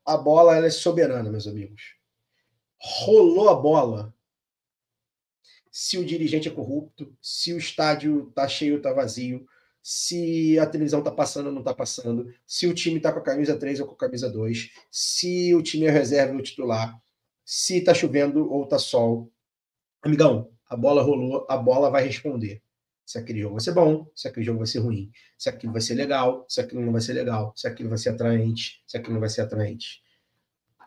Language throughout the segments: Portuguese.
A bola ela é soberana, meus amigos. Rolou a bola. Se o dirigente é corrupto, se o estádio está cheio ou está vazio, se a televisão está passando ou não está passando, se o time está com a camisa 3 ou com a camisa 2, se o time é reserva ou titular, se está chovendo ou está sol. Amigão, a bola rolou, a bola vai responder. Se aquele jogo vai ser bom, se aquele jogo vai ser ruim, se aquilo vai ser legal, se aquilo não vai ser legal, se aquilo vai ser atraente, se aquilo não vai ser atraente.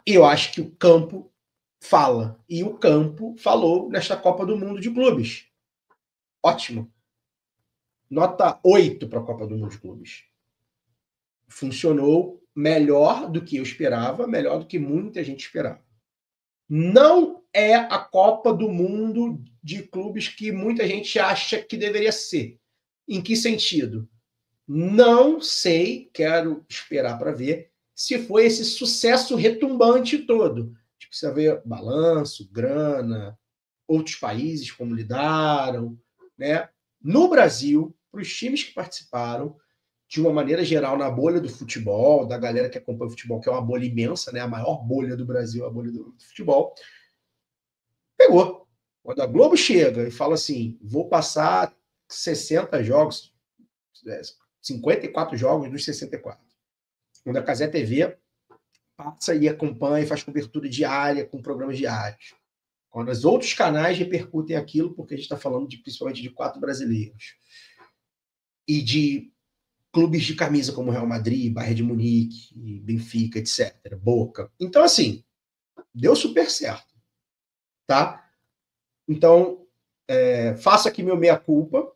E eu acho que o campo fala. E o campo falou nesta Copa do Mundo de Clubes. Ótimo. Nota 8 para a Copa do Mundo de Clubes. Funcionou melhor do que eu esperava, melhor do que muita gente esperava. Não é a Copa do Mundo de clubes que muita gente acha que deveria ser. Em que sentido? Não sei, quero esperar para ver se foi esse sucesso retumbante todo. Tipo, você vê balanço, grana, outros países como lidaram, né? No Brasil, para os times que participaram, de uma maneira geral, na bolha do futebol, da galera que acompanha o futebol, que é uma bolha imensa, né? A maior bolha do Brasil, a bolha do futebol, pegou. Quando a Globo chega e fala assim, vou passar 60 jogos, 54 jogos dos 64. Quando a Cazé TV passa e acompanha e faz cobertura diária com programas diários. Quando os outros canais repercutem aquilo, porque a gente está falando principalmente de 4 brasileiros. E de clubes de camisa como Real Madrid, Bayern de Munique, Benfica, etc. Boca. Então, assim, deu super certo. Tá? Então, faço aqui meu meia-culpa.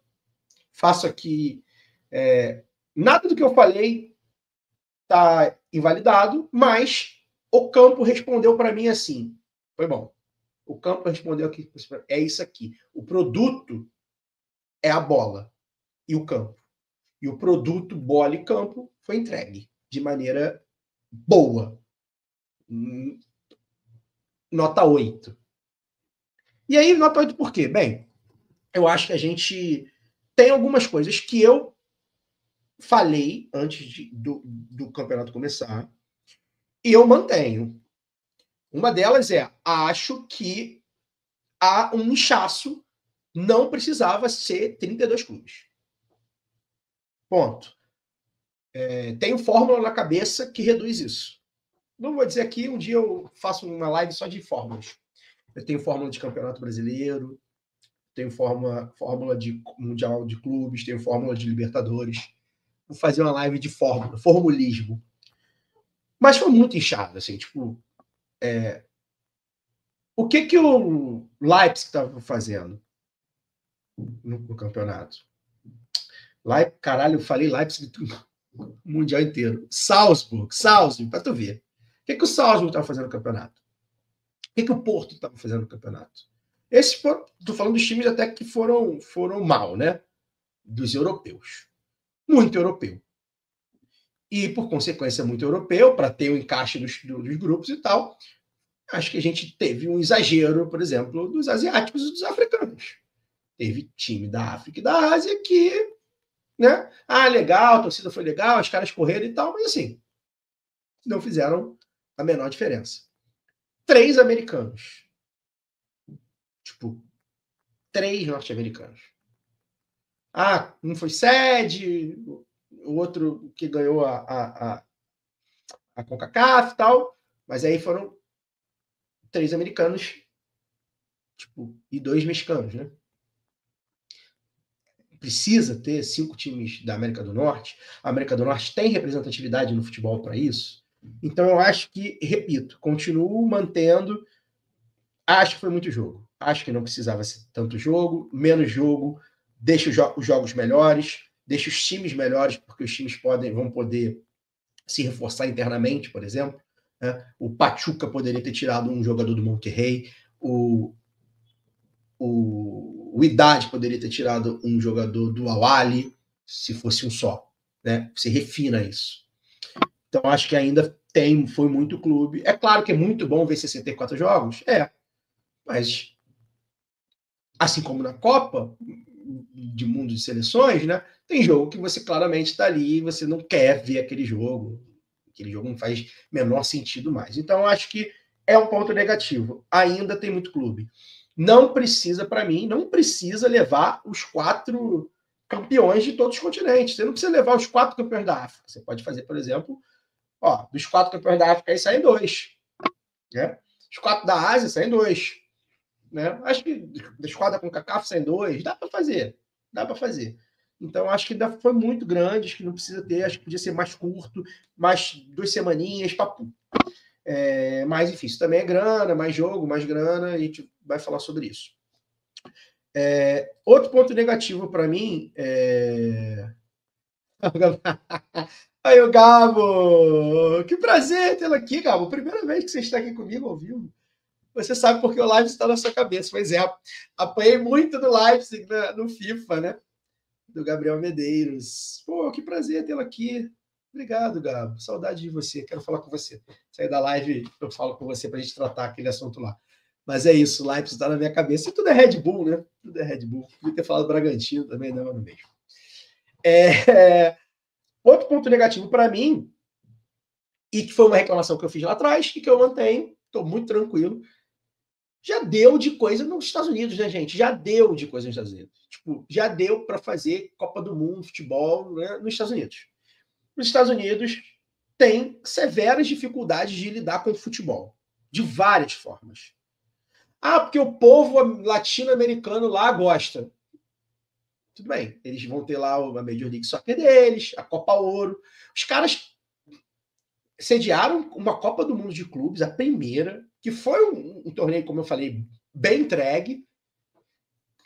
Faço aqui... nada do que eu falei está invalidado, mas o campo respondeu para mim assim. Foi bom. O campo respondeu aqui, é isso aqui. O produto é a bola e o campo. E o produto bola e campo foi entregue de maneira boa. Nota 8. E aí, nota 8 por quê? Bem, eu acho que a gente tem algumas coisas que eu falei antes do campeonato começar e eu mantenho. Uma delas é, acho que há um inchaço, não precisava ser 32 clubes. Ponto. Tenho fórmula na cabeça que reduz isso. Não vou dizer aqui, um dia eu faço uma live só de fórmulas. Eu tenho fórmula de campeonato brasileiro, tenho fórmula de mundial de clubes, tenho fórmula de Libertadores. Vou fazer uma live de fórmula, formulismo. Mas foi muito inchado, assim, tipo... o que o Leipzig estava fazendo no campeonato? Caralho, eu falei Leipzig o mundial inteiro. Salzburg, para tu ver. O que o Salzburg estava fazendo no campeonato? O que o Porto estava fazendo no campeonato? Estou falando dos times até que foram mal, né? Dos europeus. Muito europeu. E, por consequência, muito europeu, para ter o encaixe dos grupos e tal, acho que a gente teve um exagero, por exemplo, dos asiáticos e dos africanos. Teve time da África e da Ásia que, né? Legal, a torcida foi legal, os caras correram e tal, mas assim, não fizeram a menor diferença. 3 americanos. Tipo, 3 norte-americanos. Um foi sede, o outro que ganhou a CONCACAF e tal, mas aí foram 3 americanos, tipo, e 2 mexicanos, né? Precisa ter 5 times da América do Norte. A América do Norte tem representatividade no futebol para isso. Então eu acho que, repito, continuo mantendo. Acho que foi muito jogo. Acho que não precisava ser tanto jogo, menos jogo, deixa os jogos melhores, deixa os times melhores, porque os times vão poder se reforçar internamente, por exemplo. Né? O Pachuca poderia ter tirado um jogador do Monterrey, o Idade poderia ter tirado um jogador do Awali, se fosse um só. Né? Você refina isso. Então, acho que ainda foi muito clube. É claro que é muito bom ver 64 jogos, mas assim como na Copa de Mundo de Seleções, né, tem jogo que você claramente está ali e você não quer ver aquele jogo. Aquele jogo não faz menor sentido mais. Então, eu acho que é um ponto negativo. Ainda tem muito clube. Não precisa, para mim, não precisa levar os 4 campeões de todos os continentes. Você não precisa levar os 4 campeões da África. Você pode fazer, por exemplo, dos 4 campeões da África aí saem 2. Né? Os 4 da Ásia saem 2. Né? Acho que dos 4 da CONCACAF saem 2. Dá para fazer. Dá para fazer. Então, acho que ainda foi muito grande, acho que não precisa ter, acho que podia ser mais curto, mais 2 semaninhas, papo. Mas, enfim, isso também é grana, mais jogo, mais grana, e a gente vai falar sobre isso. Outro ponto negativo para mim Aí, o Gabo! Que prazer tê-lo aqui, Gabo. Primeira vez que você está aqui comigo ao vivo. Você sabe porque o Leipzig está na sua cabeça. Pois é, apanhei muito do Leipzig no FIFA, né? Do Gabriel Medeiros. Pô, que prazer tê-lo aqui. Obrigado, Gabo. Saudade de você. Quero falar com você. Sair da live, eu falo com você para a gente tratar aquele assunto lá. Mas é isso, o Leipzig está na minha cabeça. E tudo é Red Bull, né? Tudo é Red Bull. Podia ter falado Bragantino também, não, no mesmo. Outro ponto negativo para mim, e que foi uma reclamação que eu fiz lá atrás, e que eu mantenho, estou muito tranquilo, já deu de coisa nos Estados Unidos, né, gente? Já deu de coisa nos Estados Unidos. Tipo, já deu para fazer Copa do Mundo, futebol, né, nos Estados Unidos. Os Estados Unidos têm severas dificuldades de lidar com o futebol, de várias formas. Porque o povo latino-americano lá gosta. Tudo bem, eles vão ter lá a Major League Soccer deles, a Copa Ouro. Os caras sediaram uma Copa do Mundo de Clubes, a primeira, que foi um torneio, como eu falei, bem entregue,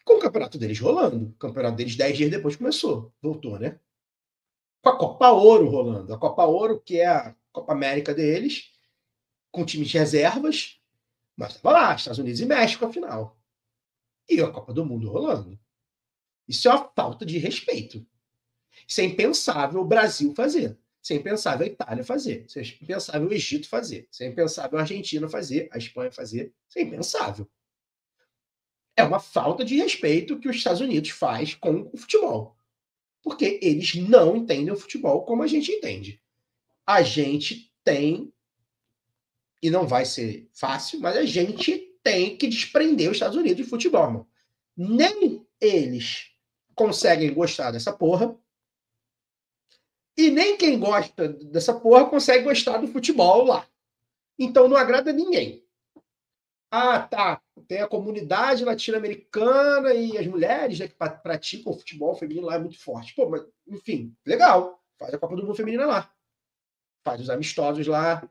com o campeonato deles rolando. O campeonato deles 10 dias depois começou, voltou, né? Com a Copa Ouro rolando. A Copa Ouro, que é a Copa América deles, com times de reservas, mas estava lá, Estados Unidos e México, afinal. E a Copa do Mundo rolando. Isso é uma falta de respeito. Isso é impensável o Brasil fazer. Isso é impensável a Itália fazer. Isso é impensável o Egito fazer. Isso é impensável a Argentina fazer, a Espanha fazer. Isso é impensável. É uma falta de respeito que os Estados Unidos faz com o futebol. Porque eles não entendem o futebol como a gente entende. A gente tem, e não vai ser fácil, mas a gente tem que desprender os Estados Unidos de futebol, irmão. Nem eles conseguem gostar dessa porra, e nem quem gosta dessa porra consegue gostar do futebol lá. Então não agrada ninguém. Tá. Tem a comunidade latino-americana e as mulheres, né, que praticam o futebol feminino lá, é muito forte. Pô, mas, enfim, legal. Faz a Copa do Mundo Feminina lá. Faz os amistosos lá.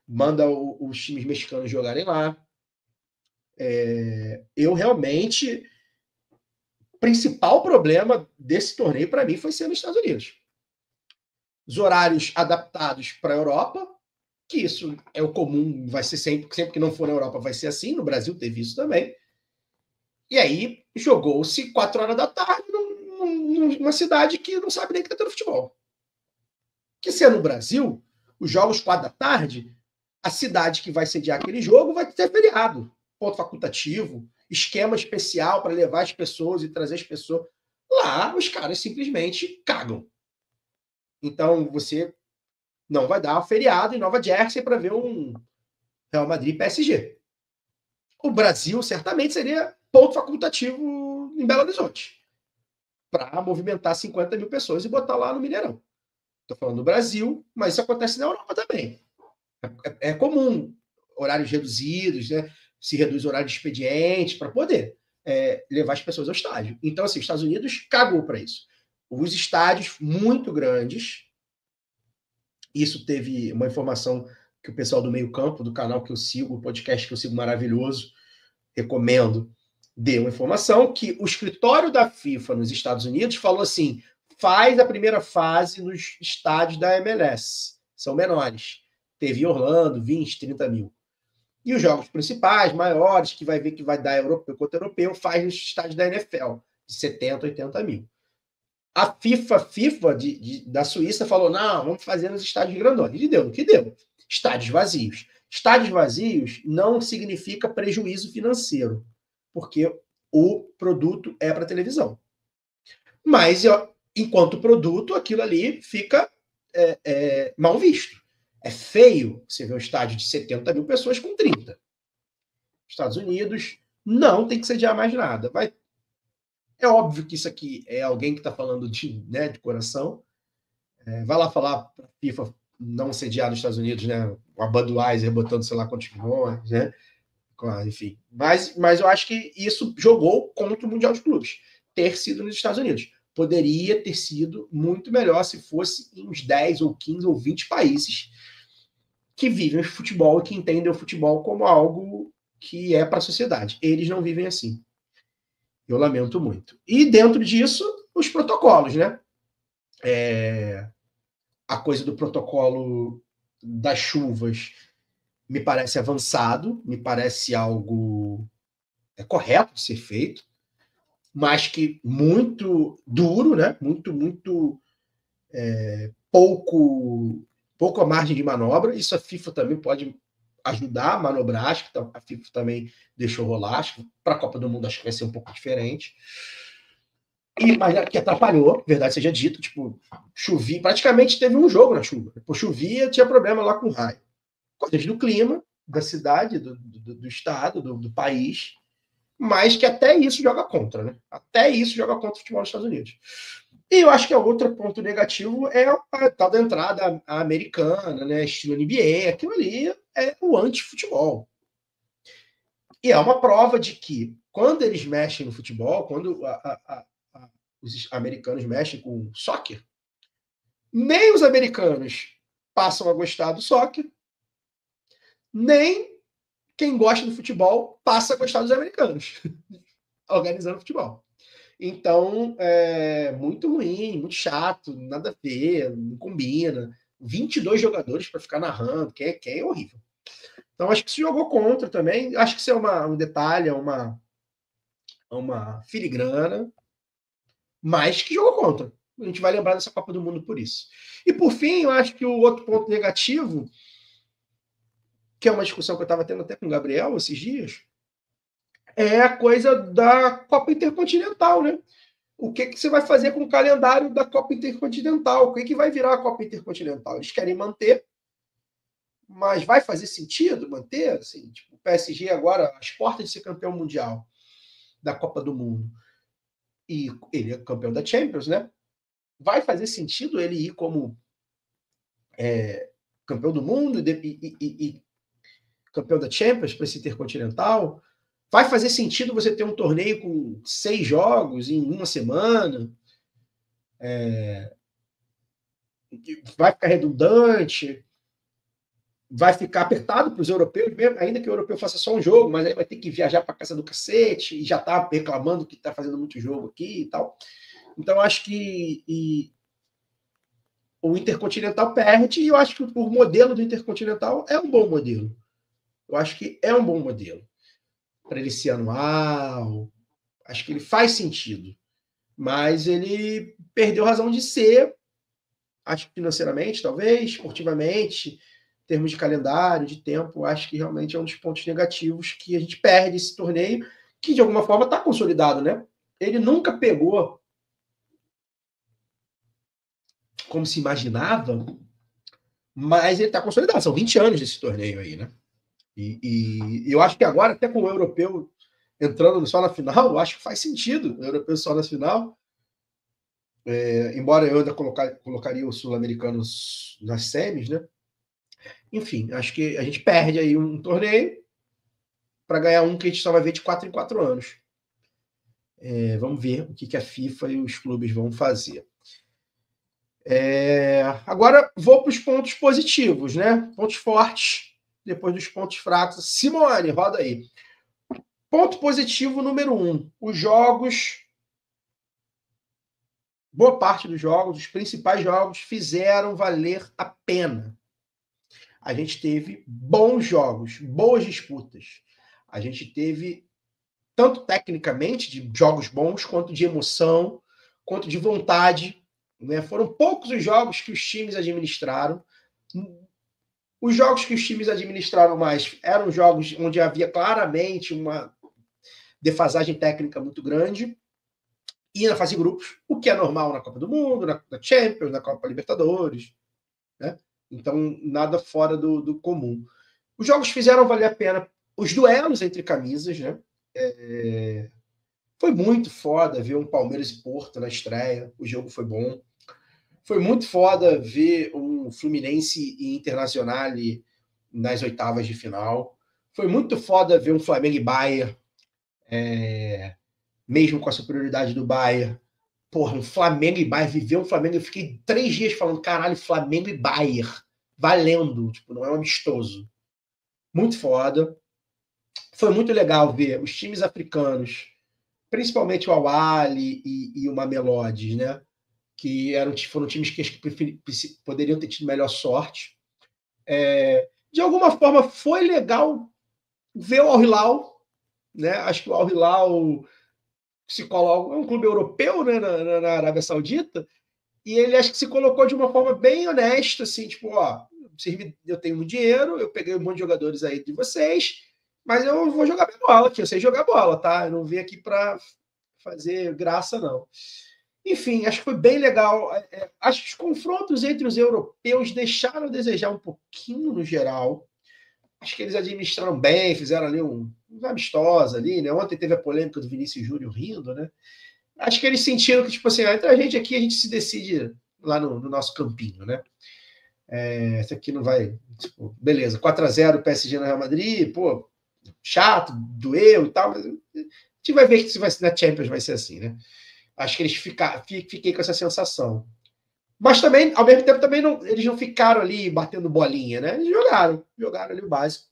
Manda os times mexicanos jogarem lá. Eu realmente... O principal problema desse torneio, para mim, foi ser nos Estados Unidos. Os horários adaptados para a Europa, que isso é o comum, vai ser sempre que não for na Europa vai ser assim, no Brasil teve isso também. E aí jogou-se 4 horas da tarde numa cidade que não sabe nem que está tendo futebol. Que se é no Brasil, os jogos 4 da tarde, a cidade que vai sediar aquele jogo vai ter feriado, ponto facultativo, esquema especial para levar as pessoas e trazer as pessoas. Lá, os caras simplesmente cagam. Então, você não vai dar um feriado em Nova Jersey para ver um Real Madrid PSG. O Brasil, certamente, seria ponto facultativo em Belo Horizonte para movimentar 50 mil pessoas e botar lá no Mineirão. Estou falando do Brasil, mas isso acontece na Europa também. É comum horários reduzidos, né? Se reduz o horário de expediente para poder levar as pessoas ao estádio. Então, assim, os Estados Unidos cagou para isso. Os estádios muito grandes, isso teve uma informação que o pessoal do Meio Campo, do canal que eu sigo, o podcast que eu sigo maravilhoso, recomendo, deu uma informação que o escritório da FIFA nos Estados Unidos falou assim, faz a primeira fase nos estádios da MLS, são menores. Teve Orlando, 20, 30 mil. E os jogos principais, maiores, que vai ver que vai dar europeu contra europeu, faz nos estádios da NFL, de 70, 80 mil. A FIFA da Suíça falou, não, vamos fazer nos estádios grandões. E deu o que deu. Estádios vazios. Estádios vazios não significa prejuízo financeiro, porque o produto é para televisão. Mas, enquanto produto, aquilo ali fica mal visto. É feio você ver um estádio de 70 mil pessoas com 30. Estados Unidos não tem que sediar mais nada. É óbvio que isso aqui é alguém que está falando de coração. Vai lá falar para a FIFA não sediar nos Estados Unidos, né? A Budweiser botando sei lá quantos milhões, né? Enfim. Mas eu acho que isso jogou contra o Mundial de Clubes, ter sido nos Estados Unidos. Poderia ter sido muito melhor se fosse em uns 10 ou 15 ou 20 países que vivem o futebol e que entendem o futebol como algo que é para a sociedade. Eles não vivem assim. Eu lamento muito. E dentro disso, os protocolos, né? A coisa do protocolo das chuvas me parece avançado, me parece algo correto de ser feito, mas que muito duro, né? Muito pouco a margem de manobra. Isso a FIFA também pode ajudar a manobrar. Acho que a FIFA também deixou rolar. Acho que para a Copa do Mundo acho que vai ser um pouco diferente. Mas que atrapalhou, verdade seja dito, tipo, chovia, praticamente teve um jogo na chuva. Depois chovia, tinha problema lá com o raio. Coisas do clima, da cidade, do estado, do país, mas que até isso joga contra, né? Até isso joga contra o futebol dos Estados Unidos. E eu acho que o outro ponto negativo é a tal da entrada americana, né? Estilo NBA, aquilo ali é o anti-futebol. E é uma prova de que quando eles mexem no futebol, quando os americanos mexem com soccer, nem os americanos passam a gostar do soccer, nem quem gosta do futebol passa a gostar dos americanos organizando futebol. Então, é muito ruim, muito chato, nada a ver, não combina. 22 jogadores para ficar narrando, que é horrível. Então, acho que isso jogou contra também. Acho que isso é um detalhe, é uma filigrana, mas que jogou contra. A gente vai lembrar dessa Copa do Mundo por isso. E, por fim, eu acho que o outro ponto negativo, que é uma discussão que eu estava tendo até com o Gabriel esses dias, é a coisa da Copa Intercontinental, né? O que você vai fazer com o calendário da Copa Intercontinental? O que vai virar a Copa Intercontinental? Eles querem manter, mas vai fazer sentido manter? Assim, tipo, o PSG agora, às portas de ser campeão mundial da Copa do Mundo, e ele é campeão da Champions, né? Vai fazer sentido ele ir como campeão do mundo e campeão da Champions para esse Intercontinental? Vai fazer sentido você ter um torneio com 6 jogos em uma semana? Vai ficar redundante? Vai ficar apertado para os europeus mesmo, ainda que o europeu faça só um jogo, mas aí vai ter que viajar para casa do cacete e já está reclamando que está fazendo muito jogo aqui e tal. Então, acho que o Intercontinental perde, e eu acho que o modelo do Intercontinental é um bom modelo. Eu acho que é um bom modelo. Para ele ser anual, acho que ele faz sentido. Mas ele perdeu razão de ser, acho que financeiramente, talvez, esportivamente, em termos de calendário, de tempo, acho que realmente é um dos pontos negativos que a gente perde esse torneio, que de alguma forma está consolidado, né? Ele nunca pegou como se imaginava, mas ele está consolidado. São 20 anos desse torneio aí, né? E eu acho que agora, até com o europeu entrando só na final, eu acho que faz sentido o europeu só na final. Embora eu ainda colocaria os sul-americanos nas semis, né? Enfim, acho que a gente perde aí um torneio para ganhar um que a gente só vai ver de 4 em 4 anos. Vamos ver o que a FIFA e os clubes vão fazer. Agora vou para os pontos positivos, né? Pontos fortes, depois dos pontos fracos. Simone, roda aí. Ponto positivo número 1. Os jogos, boa parte dos jogos, os principais jogos, fizeram valer a pena. A gente teve bons jogos, boas disputas. A gente teve, tanto tecnicamente, de jogos bons, quanto de emoção, quanto de vontade. Né? Foram poucos os jogos que os times administraram. Os jogos que os times administraram mais eram jogos onde havia claramente uma defasagem técnica muito grande. E na fase de grupos, o que é normal na Copa do Mundo, na Champions, na Copa Libertadores. Né? Então, nada fora do comum. Os jogos fizeram valer a pena os duelos entre camisas, né? Foi muito foda ver um Palmeiras e Porto na estreia. O jogo foi bom. Foi muito foda ver um Fluminense e Internacional nas oitavas de final. Foi muito foda ver um Flamengo e Bayern, mesmo com a superioridade do Bayern. Porra, um Flamengo e Bayern, viver um Flamengo. Eu fiquei 3 dias falando, caralho, Flamengo e Bayern. Valendo, tipo, não é um amistoso. Muito foda. Foi muito legal ver os times africanos, principalmente o Al-Ahly e o Mamelodi, né? Que foram times que poderiam ter tido melhor sorte. De alguma forma, foi legal ver o Al-Hilal, né? Acho que o Al-Hilal se coloca, é um clube europeu, né, na Arábia Saudita, e ele acho que se colocou de uma forma bem honesta, assim, tipo, ó, eu tenho muito dinheiro, eu peguei um monte de jogadores aí de vocês, mas eu vou jogar minha bola aqui, eu sei jogar bola, tá? Eu não vim aqui para fazer graça, não. Enfim, acho que foi bem legal. Acho que os confrontos entre os europeus deixaram a desejar um pouquinho no geral. Acho que eles administraram bem, fizeram ali uns amistosos ali, né? Ontem teve a polêmica do Vinícius Júnior rindo, né? Acho que eles sentiram que, tipo assim, entre a gente aqui, a gente se decide lá no nosso campinho, né? Esse aqui não vai. Tipo, beleza, 4-0 PSG no Real Madrid, pô, chato, doeu e tal, mas a gente vai ver que na Champions vai ser assim, né? Acho que eles fiquei com essa sensação. Mas também, ao mesmo tempo, também eles não ficaram ali batendo bolinha, né? Eles jogaram ali o básico.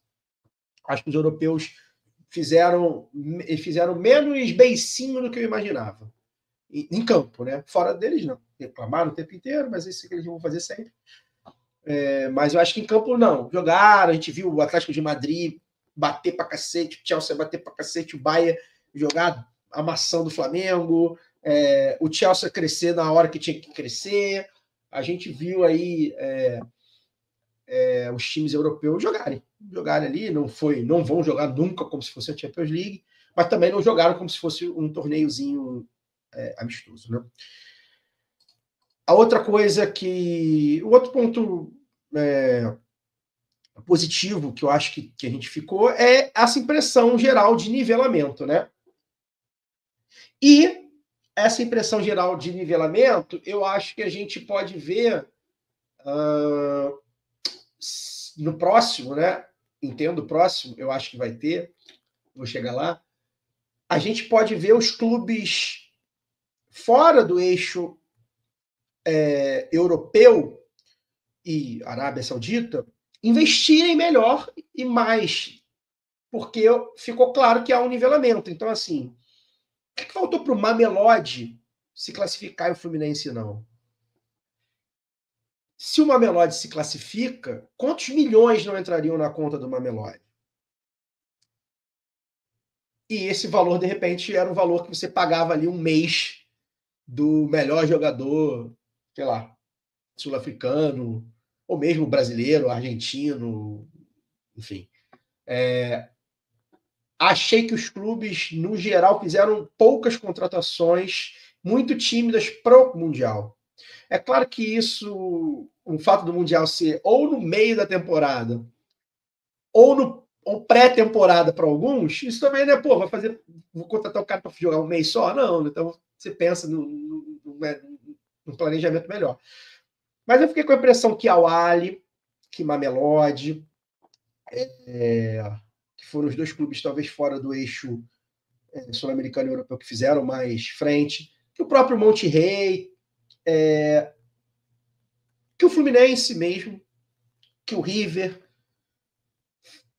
Acho que os europeus fizeram menos beicinho do que eu imaginava. Em campo, né? Fora deles, não. Reclamaram o tempo inteiro, mas isso que eles vão fazer sempre. Mas eu acho que em campo, não. Jogaram, a gente viu o Atlético de Madrid bater pra cacete, o Chelsea bater pra cacete, o Bayern jogar amassando o Flamengo, o Chelsea crescer na hora que tinha que crescer. A gente viu aí os times europeus jogarem ali, não vão jogar nunca como se fosse a Champions League, mas também não jogaram como se fosse um torneiozinho amistoso, né? A outra coisa o outro ponto positivo que eu acho que a gente ficou é essa impressão geral de nivelamento, né? E essa impressão geral de nivelamento, eu acho que a gente pode ver no próximo, né? Entendo o próximo, eu acho que vai ter, vou chegar lá. A gente pode ver os clubes fora do eixo europeu e Arábia Saudita investirem melhor e mais, porque ficou claro que há um nivelamento. Então, assim, o que faltou para o Mamelodi se classificar e o Fluminense não? Se o Mamelodi se classifica, quantos milhões não entrariam na conta do Mamelodi? E esse valor, de repente, era um valor que você pagava ali um mês do melhor jogador, sei lá, sul-africano, ou mesmo brasileiro, argentino, enfim. Achei que os clubes, no geral, fizeram poucas contratações muito tímidas pro Mundial. É claro que isso, o fato do Mundial ser ou no meio da temporada, ou pré-temporada para alguns, isso também, né? Pô, vou contratar o cara para jogar um mês só? Não, então você pensa num planejamento melhor. Mas eu fiquei com a impressão que Al-Ahly, que Mamelodi, que foram os dois clubes talvez fora do eixo sul-americano e europeu que fizeram mais frente, que o próprio Monterrey, que o Fluminense mesmo, que o River,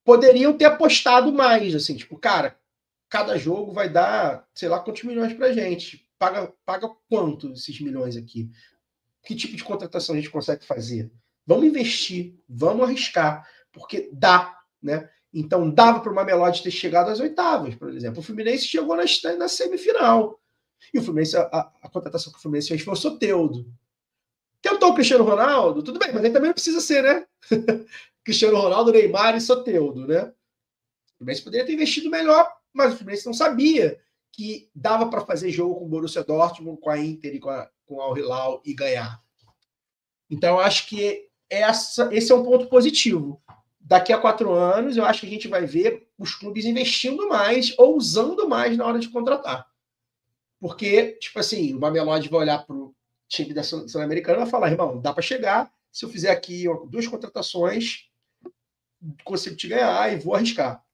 poderiam ter apostado mais, assim, tipo, cara, cada jogo vai dar, sei lá, quantos milhões pra gente. Paga quanto esses milhões aqui? Que tipo de contratação a gente consegue fazer? Vamos investir, vamos arriscar, porque dá, né? Então dava para o Mamelodi ter chegado às oitavas, por exemplo. O Fluminense chegou na semifinal. E o Fluminense, a contratação que o Fluminense fez foi o Soteldo. Tentou o Cristiano Ronaldo, tudo bem, mas ele também não precisa ser, né? Cristiano Ronaldo, Neymar e Soteldo, né? O Fluminense poderia ter investido melhor, mas o Fluminense não sabia que dava para fazer jogo com o Borussia Dortmund, com a Inter e com o Al Hilal e ganhar. Então, eu acho que esse é um ponto positivo. Daqui a 4 anos, eu acho que a gente vai ver os clubes investindo mais ou usando mais na hora de contratar. Porque, tipo assim, o Mamelodi vai olhar para o time da Sul-Americana e vai falar, irmão, dá para chegar, se eu fizer aqui 2 contratações, consigo te ganhar e vou arriscar.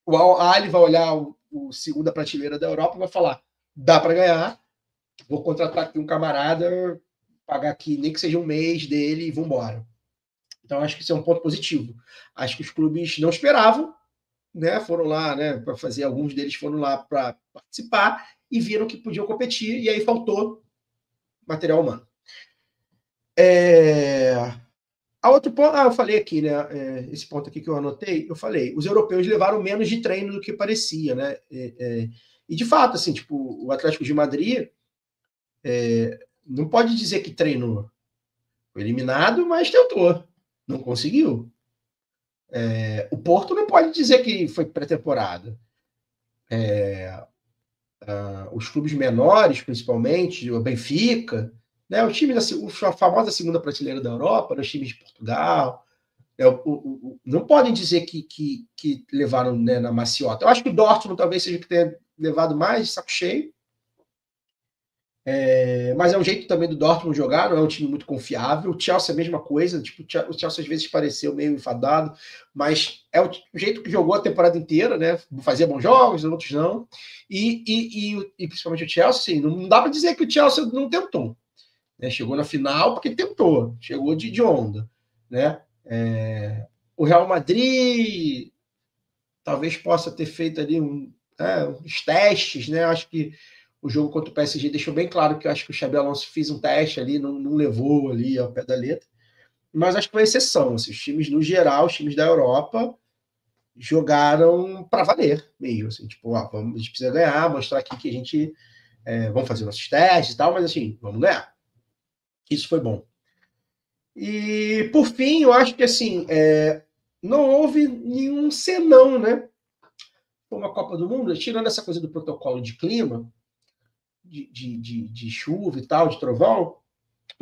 O Al-Ahly vai olhar o segunda prateleira da Europa e vai falar, dá para ganhar, vou contratar aqui um camarada, pagar aqui nem que seja um mês dele e vamos embora. Então, acho que isso é um ponto positivo. Acho que os clubes não esperavam, né? Foram lá, né, para fazer, alguns deles foram lá para participar e viram que podiam competir, e aí faltou material humano. A outro ponto, eu falei aqui, né? Esse ponto aqui que eu anotei, eu falei, os europeus levaram menos de treino do que parecia, né? E de fato, assim, tipo, o Atlético de Madrid não pode dizer que treinou. Foi eliminado, mas tentou. Não conseguiu. O Porto não pode dizer que foi pré-temporada. Os clubes menores, principalmente, o Benfica, né, o time a famosa segunda prateleira da Europa, os times de Portugal, não podem dizer que levaram, né, na maciota. Eu acho que o Dortmund talvez seja que tenha levado mais, saco cheio. Mas é um jeito também do Dortmund jogar, não é um time muito confiável. O Chelsea é a mesma coisa, tipo, o Chelsea às vezes pareceu meio enfadado, mas é o jeito que jogou a temporada inteira, né? Fazia bons jogos, outros não. E principalmente o Chelsea, assim, não dá para dizer que o Chelsea não tentou. Né? Chegou na final porque tentou, chegou de onda. Né? O Real Madrid talvez possa ter feito ali uns testes, né? Acho que o jogo contra o PSG deixou bem claro que eu acho que o Xabi Alonso fez um teste ali, não levou ali ao pé da letra. Mas acho que foi exceção. Assim, os times, no geral, os times da Europa jogaram para valer mesmo. Assim, tipo, a gente precisa ganhar, mostrar aqui que a gente vamos fazer nossos testes e tal, mas assim, vamos ganhar. Isso foi bom. E, por fim, eu acho que assim, não houve nenhum senão, né? Foi uma Copa do Mundo, tirando essa coisa do protocolo de clima, de chuva e tal, de trovão,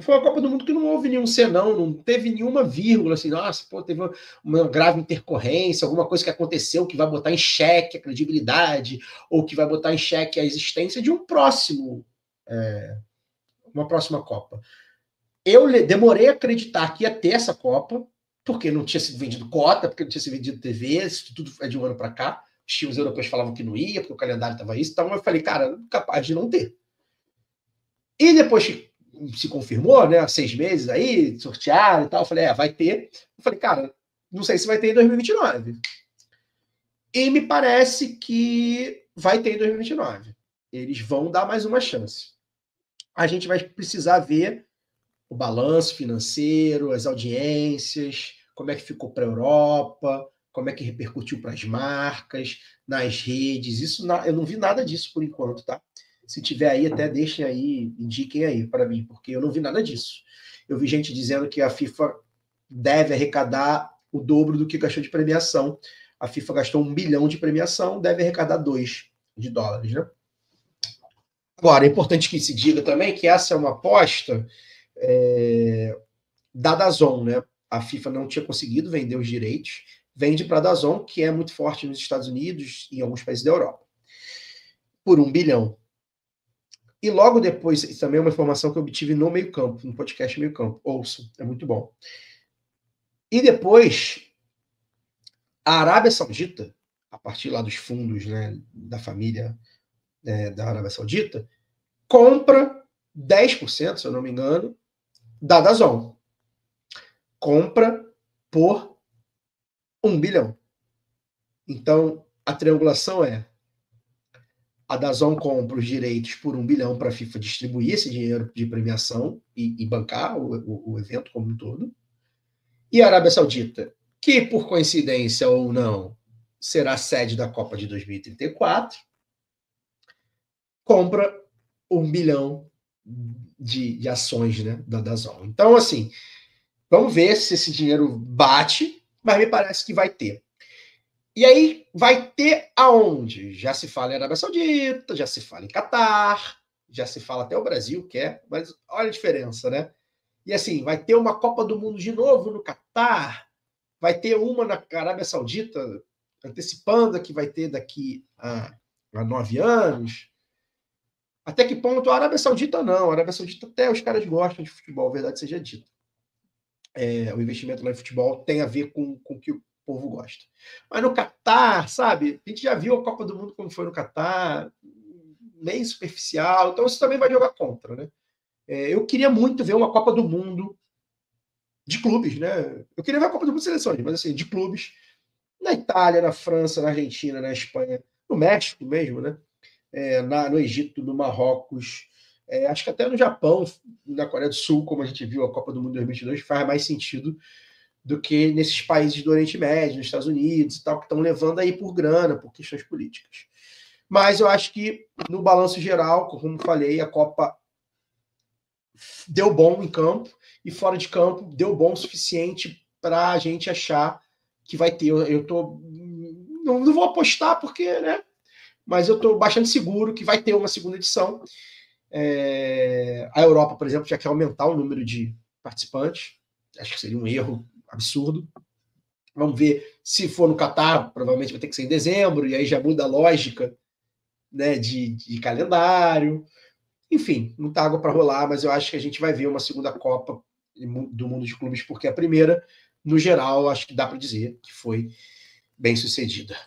foi uma Copa do Mundo que não houve nenhum senão, não teve nenhuma vírgula, assim, nossa, pô, teve uma grave intercorrência, alguma coisa que aconteceu que vai botar em xeque a credibilidade, ou que vai botar em xeque a existência de uma próxima Copa. Eu demorei a acreditar que ia ter essa Copa, porque não tinha sido vendido cota, porque não tinha sido vendido TV, isso tudo é de um ano para cá. Os times europeus falavam que não ia, porque o calendário estava isso, então eu falei, cara, capaz de não ter. E depois que se confirmou, né, 6 meses aí, sortearam e tal, eu falei, vai ter. Eu falei, cara, não sei se vai ter em 2029. E me parece que vai ter em 2029. Eles vão dar mais uma chance. A gente vai precisar ver o balanço financeiro, as audiências, como é que ficou para a Europa, como é que repercutiu para as marcas, nas redes. Isso eu não vi nada disso por enquanto, tá? Se tiver aí, até deixem aí, indiquem aí para mim, porque eu não vi nada disso. Eu vi gente dizendo que a FIFA deve arrecadar o dobro do que gastou de premiação. A FIFA gastou 1 bilhão de premiação, deve arrecadar 2 de dólares, né? Agora, é importante que se diga também que essa é uma aposta da DAZN, né? A FIFA não tinha conseguido vender os direitos, vende para a DAZN, que é muito forte nos Estados Unidos e em alguns países da Europa, por 1 bilhão. E logo depois, isso também é uma informação que eu obtive no Meio Campo, no podcast Meio Campo. Ouçam, é muito bom. E depois, a Arábia Saudita, a partir lá dos fundos, né, da família da Arábia Saudita, compra 10%, se eu não me engano, da DAZN. Compra por 1 bilhão. Então, a triangulação a DAZN compra os direitos por 1 bilhão para a FIFA distribuir esse dinheiro de premiação e bancar o evento como um todo. E a Arábia Saudita, que por coincidência ou não, será sede da Copa de 2034, compra 1 bilhão de ações, né, da DAZN. Então, assim, vamos ver se esse dinheiro bate, mas me parece que vai ter. E aí vai ter aonde? Já se fala em Arábia Saudita, já se fala em Catar, já se fala até o Brasil quer, mas olha a diferença, né? E assim, vai ter uma Copa do Mundo de novo no Catar, vai ter uma na Arábia Saudita, antecipando a que vai ter daqui a 9 anos. Até que ponto? A Arábia Saudita não. A Arábia Saudita até os caras gostam de futebol, verdade seja dita. O investimento lá em futebol tem a ver com o que o povo gosta. Mas no Catar, sabe? A gente já viu a Copa do Mundo como foi no Catar, meio superficial, então isso também vai jogar contra, né? Eu queria muito ver uma Copa do Mundo de clubes, né? Eu queria ver a Copa do Mundo de seleções, mas assim, de clubes, na Itália, na França, na Argentina, na Espanha, no México mesmo, né? No Egito, no Marrocos, acho que até no Japão, na Coreia do Sul, como a gente viu a Copa do Mundo 2022, faz mais sentido do que nesses países do Oriente Médio, nos Estados Unidos e tal, que estão levando aí por grana, por questões políticas. Mas eu acho que, no balanço geral, como falei, a Copa deu bom em campo e fora de campo deu bom o suficiente para a gente achar que vai ter. Eu tô não vou apostar porque, né? Mas eu estou bastante seguro que vai ter uma segunda edição. A Europa, por exemplo, já quer aumentar o número de participantes. Acho que seria um erro absurdo. Vamos ver se for no Catar, provavelmente vai ter que ser em dezembro, e aí já muda a lógica, né, de calendário. Enfim, muita água para rolar, mas eu acho que a gente vai ver uma segunda Copa do Mundo de Clubes, porque a primeira, no geral, acho que dá para dizer que foi bem sucedida.